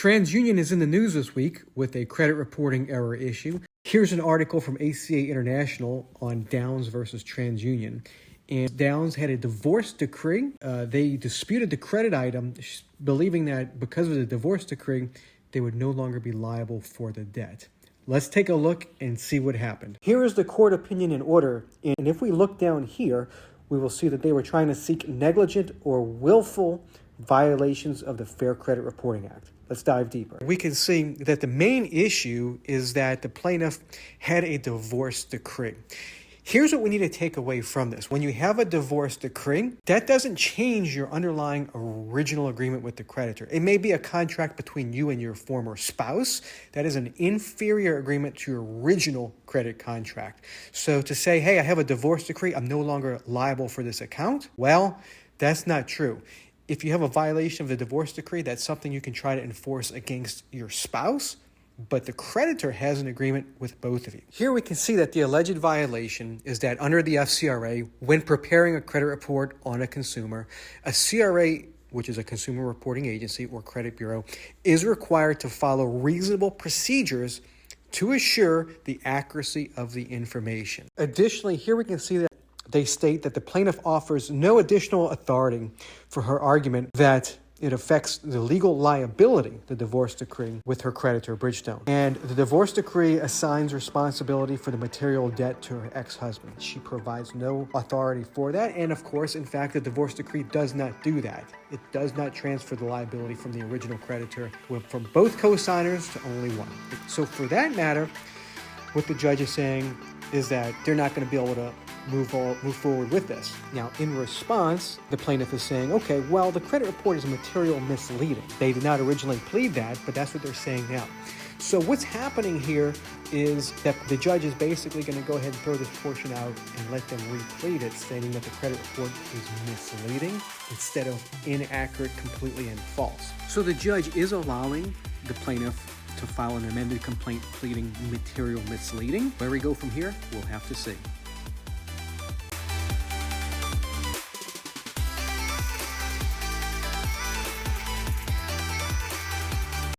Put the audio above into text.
TransUnion is in the news this week with a credit reporting error issue. Here's an article from ACA International on Downs versus TransUnion. And Downs had a divorce decree. They disputed the credit item, believing that because of the divorce decree, they would no longer be liable for the debt. Let's take a look and see what happened. Here is the court opinion in order. And if we look down here, we will see that they were trying to seek negligent or willful violations of the Fair Credit Reporting Act. Let's dive deeper. We can see that the main issue is that the plaintiff had a divorce decree. Here's what we need to take away from this. When you have a divorce decree, that doesn't change your underlying original agreement with the creditor. It may be a contract between you and your former spouse. That is an inferior agreement to your original credit contract. So to say, hey, I have a divorce decree, I'm no longer liable for this account, well, that's not true. If you have a violation of the divorce decree, that's something you can try to enforce against your spouse, but the creditor has an agreement with both of you. Here we can see that the alleged violation is that under the FCRA, when preparing a credit report on a consumer, a CRA, which is a consumer reporting agency or credit bureau, is required to follow reasonable procedures to assure the accuracy of the information. Additionally, here we can see that they state that the plaintiff offers no additional authority for her argument that it affects the legal liability, the divorce decree, with her creditor, Bridgestone. And the divorce decree assigns responsibility for the material debt to her ex-husband. She provides no authority for that. And of course, in fact, the divorce decree does not do that. It does not transfer the liability from the original creditor from both co-signers to only one. So for that matter, what the judge is saying is that they're not going to be able to move forward with this. Now, in response, the plaintiff is saying, okay, well, the credit report is material misleading. They did not originally plead that, but that's what they're saying now. So what's happening here is that the judge is basically going to go ahead and throw this portion out and let them replead it, stating that the credit report is misleading instead of inaccurate, completely, and false. So the judge is allowing the plaintiff to file an amended complaint pleading material misleading. Where we go from here, we'll have to see.